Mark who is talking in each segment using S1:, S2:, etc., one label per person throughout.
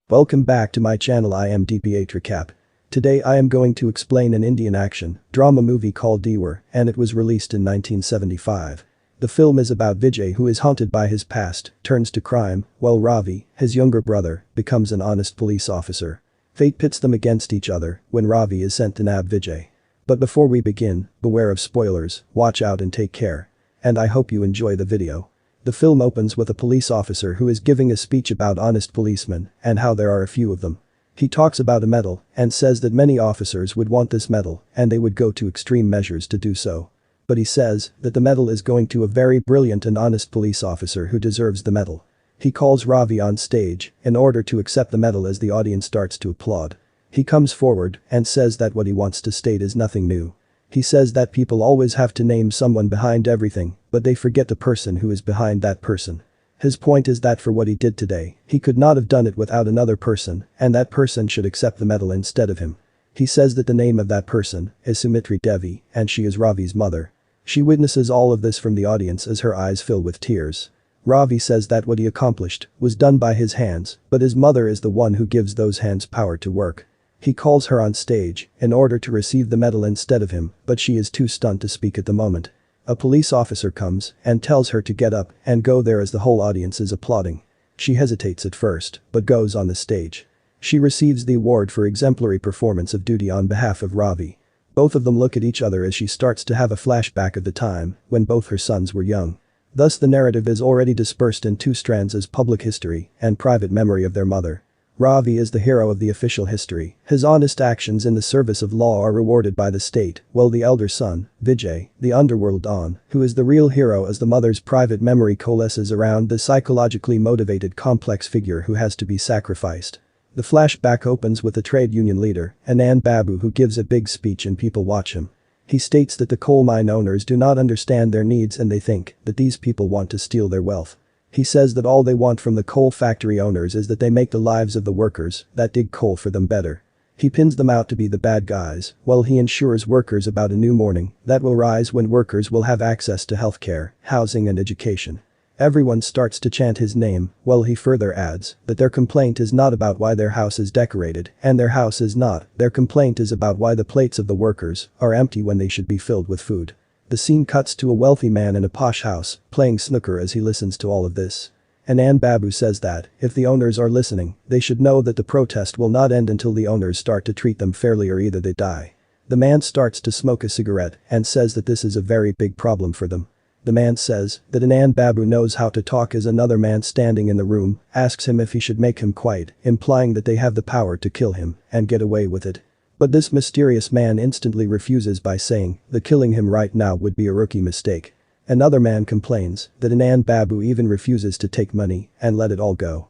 S1: Welcome back to my channel. I am DP8 Recap. Today I am going to explain an Indian action drama movie called Deewaar, and it was released in 1975. The film is about Vijay, who is haunted by his past, turns to crime, while Ravi, his younger brother, becomes an honest police officer. Fate pits them against each other when Ravi is sent to nab Vijay. But before we begin, beware of spoilers, watch out and take care. And I hope you enjoy the video. The film opens with a police officer who is giving a speech about honest policemen and how there are a few of them. He talks about a medal and says that many officers would want this medal and they would go to extreme measures to do so. But he says that the medal is going to a very brilliant and honest police officer who deserves the medal. He calls Ravi on stage in order to accept the medal as the audience starts to applaud. He comes forward and says that what he wants to state is nothing new. He says that people always have to name someone behind everything, but they forget the person who is behind that person. His point is that for what he did today, he could not have done it without another person, and that person should accept the medal instead of him. He says that the name of that person is Sumitra Devi, and she is Ravi's mother. She witnesses all of this from the audience as her eyes fill with tears. Ravi says that what he accomplished was done by his hands, but his mother is the one who gives those hands power to work. He calls her on stage in order to receive the medal instead of him, but she is too stunned to speak at the moment. A police officer comes and tells her to get up and go there as the whole audience is applauding. She hesitates at first, but goes on the stage. She receives the award for exemplary performance of duty on behalf of Ravi. Both of them look at each other as she starts to have a flashback of the time when both her sons were young. Thus the narrative is already dispersed in two strands as public history and private memory of their mother. Ravi is the hero of the official history. His honest actions in the service of law are rewarded by the state, while the elder son, Vijay, the underworld don, who is the real hero as the mother's private memory coalesces around the psychologically motivated complex figure who has to be sacrificed. The flashback opens with a trade union leader, Anand Babu, who gives a big speech and people watch him. He states that the coal mine owners do not understand their needs and they think that these people want to steal their wealth. He says that all they want from the coal factory owners is that they make the lives of the workers that dig coal for them better. He pins them out to be the bad guys, while he ensures workers about a new morning that will rise when workers will have access to healthcare, housing and education. Everyone starts to chant his name, while he further adds that their complaint is not about why their house is decorated and their house is not, their complaint is about why the plates of the workers are empty when they should be filled with food. The scene cuts to a wealthy man in a posh house, playing snooker as he listens to all of this. Anand Babu says that, if the owners are listening, they should know that the protest will not end until the owners start to treat them fairly or either they die. The man starts to smoke a cigarette and says that this is a very big problem for them. The man says that Anand Babu knows how to talk as another man standing in the room asks him if he should make him quiet, implying that they have the power to kill him and get away with it. But this mysterious man instantly refuses by saying that killing him right now would be a rookie mistake. Another man complains that Anand Babu even refuses to take money and let it all go.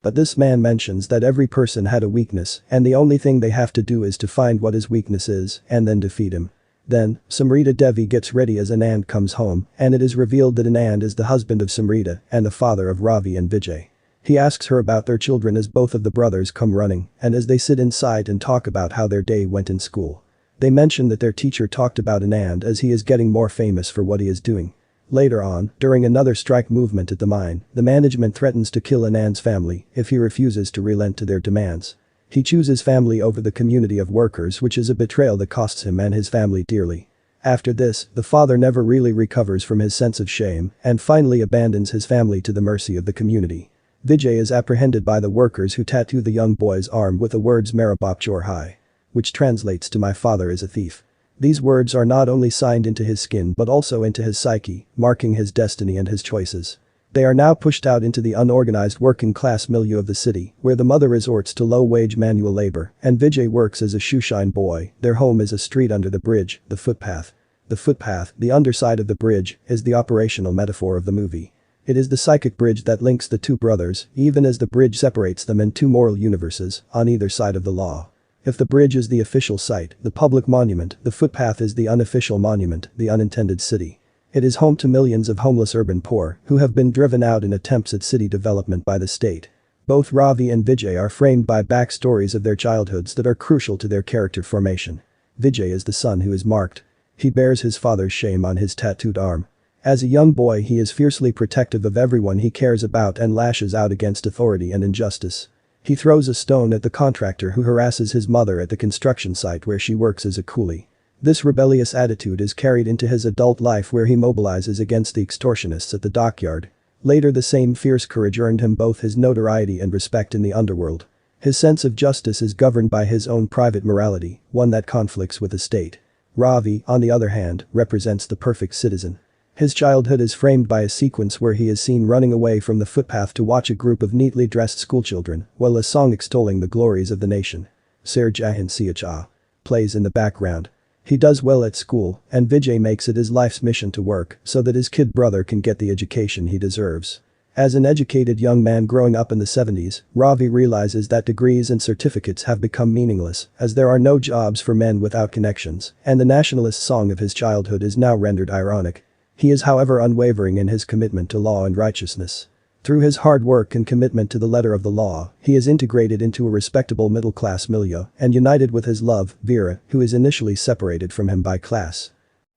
S1: But this man mentions that every person had a weakness and the only thing they have to do is to find what his weakness is and then defeat him. Then, Sumitra Devi gets ready as Anand comes home and it is revealed that Anand is the husband of Sumitra and the father of Ravi and Vijay. He asks her about their children as both of the brothers come running and as they sit inside and talk about how their day went in school. They mention that their teacher talked about Anand as he is getting more famous for what he is doing. Later on, during another strike movement at the mine, the management threatens to kill Anand's family if he refuses to relent to their demands. He chooses family over the community of workers, which is a betrayal that costs him and his family dearly. After this, the father never really recovers from his sense of shame and finally abandons his family to the mercy of the community. Vijay is apprehended by the workers who tattoo the young boy's arm with the words "Mera Baap Chor Hai," which translates to "My father is a thief." These words are not only signed into his skin but also into his psyche, marking his destiny and his choices. They are now pushed out into the unorganized working class milieu of the city, where the mother resorts to low-wage manual labor and Vijay works as a shoeshine boy. Their home is a street under the bridge, the footpath. The footpath, the underside of the bridge, is the operational metaphor of the movie. It is the psychic bridge that links the two brothers, even as the bridge separates them in two moral universes, on either side of the law. If the bridge is the official site, the public monument, the footpath is the unofficial monument, the unintended city. It is home to millions of homeless urban poor who have been driven out in attempts at city development by the state. Both Ravi and Vijay are framed by backstories of their childhoods that are crucial to their character formation. Vijay is the son who is marked. He bears his father's shame on his tattooed arm. As a young boy, he is fiercely protective of everyone he cares about and lashes out against authority and injustice. He throws a stone at the contractor who harasses his mother at the construction site where she works as a coolie. This rebellious attitude is carried into his adult life where he mobilizes against the extortionists at the dockyard. Later the same fierce courage earned him both his notoriety and respect in the underworld. His sense of justice is governed by his own private morality, one that conflicts with the state. Ravi, on the other hand, represents the perfect citizen. His childhood is framed by a sequence where he is seen running away from the footpath to watch a group of neatly dressed schoolchildren while a song extolling the glories of the nation. Sir Jahan Siacha plays in the background. He does well at school, and Vijay makes it his life's mission to work so that his kid brother can get the education he deserves. As an educated young man growing up in the 70s, Ravi realizes that degrees and certificates have become meaningless as there are no jobs for men without connections, and the nationalist song of his childhood is now rendered ironic. He is however unwavering in his commitment to law and righteousness. Through his hard work and commitment to the letter of the law, he is integrated into a respectable middle-class milieu and united with his love, Veera, who is initially separated from him by class.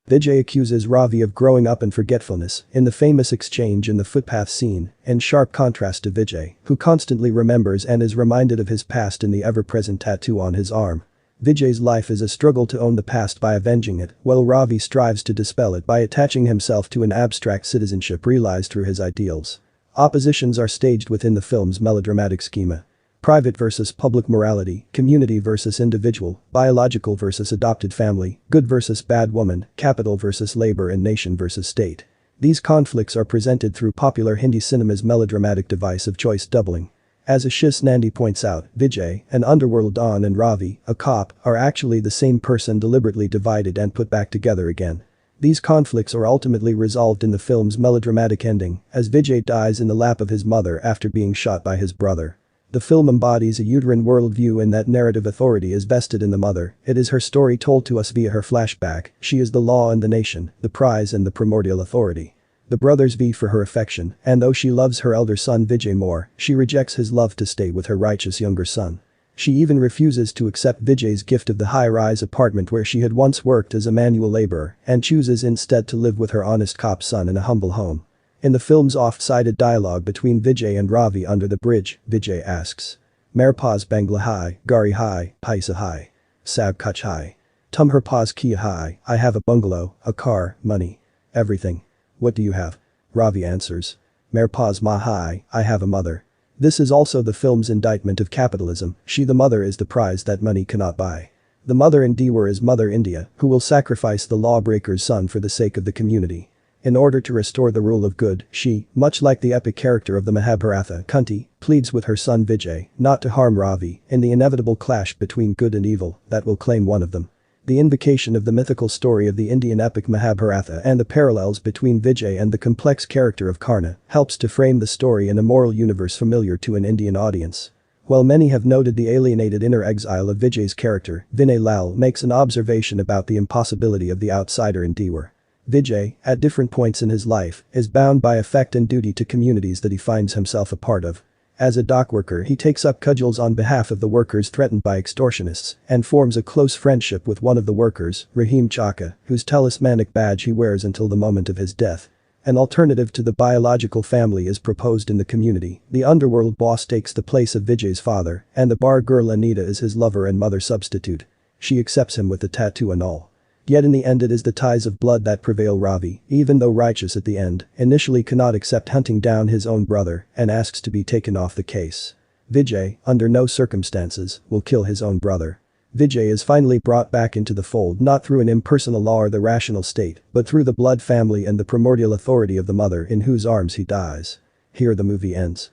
S1: Vijay accuses Ravi of growing up in forgetfulness in the famous exchange in the footpath scene, in sharp contrast to Vijay, who constantly remembers and is reminded of his past in the ever-present tattoo on his arm. Vijay's life is a struggle to own the past by avenging it, while Ravi strives to dispel it by attaching himself to an abstract citizenship realized through his ideals. Oppositions are staged within the film's melodramatic schema. Private versus public morality, community versus individual, biological versus adopted family, good versus bad woman, capital versus labor and nation versus state. These conflicts are presented through popular Hindi cinema's melodramatic device of choice doubling. As Ashish Nandi points out, Vijay, an underworld don, and Ravi, a cop, are actually the same person deliberately divided and put back together again. These conflicts are ultimately resolved in the film's melodramatic ending, as Vijay dies in the lap of his mother after being shot by his brother. The film embodies a uterine worldview in that narrative authority is vested in the mother, it is her story told to us via her flashback, she is the law and the nation, the prize and the primordial authority. The brothers vie for her affection, and though she loves her elder son Vijay more, she rejects his love to stay with her righteous younger son. She even refuses to accept Vijay's gift of the high-rise apartment where she had once worked as a manual laborer and chooses instead to live with her honest cop son in a humble home. In the film's oft-cited dialogue between Vijay and Ravi under the bridge, Vijay asks, "Mere paas bangla hai, gari hai, paisa hai. Sab kuch hai. Tum her paas kiya hai, I have a bungalow, a car, money. Everything. What do you have?" Ravi answers, "Mere paas ma hai, I have a mother." This is also the film's indictment of capitalism, she the mother is the prize that money cannot buy. The mother in Deewaar is Mother India, who will sacrifice the lawbreaker's son for the sake of the community. In order to restore the rule of good, she, much like the epic character of the Mahabharata, Kunti, pleads with her son Vijay not to harm Ravi in the inevitable clash between good and evil that will claim one of them. The invocation of the mythical story of the Indian epic Mahabharata and the parallels between Vijay and the complex character of Karna helps to frame the story in a moral universe familiar to an Indian audience. While many have noted the alienated inner exile of Vijay's character, Vinay Lal makes an observation about the impossibility of the outsider in Deewaar. Vijay, at different points in his life, is bound by affect and duty to communities that he finds himself a part of. As a dock worker he takes up cudgels on behalf of the workers threatened by extortionists and forms a close friendship with one of the workers, Rahim Chaka, whose talismanic badge he wears until the moment of his death. An alternative to the biological family is proposed in the community. The underworld boss takes the place of Vijay's father, and the bar girl Anita is his lover and mother substitute. She accepts him with the tattoo and all. Yet in the end it is the ties of blood that prevail. Ravi, even though righteous at the end, initially cannot accept hunting down his own brother and asks to be taken off the case. Vijay, under no circumstances, will kill his own brother. Vijay is finally brought back into the fold not through an impersonal law or the rational state, but through the blood family and the primordial authority of the mother in whose arms he dies. Here the movie ends.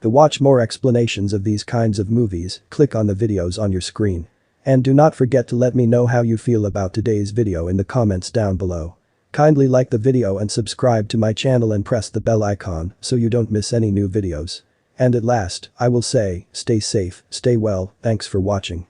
S1: To watch more explanations of these kinds of movies, click on the videos on your screen. And do not forget to let me know how you feel about today's video in the comments down below. Kindly like the video and subscribe to my channel and press the bell icon so you don't miss any new videos. And at last, I will say, stay safe, stay well, thanks for watching.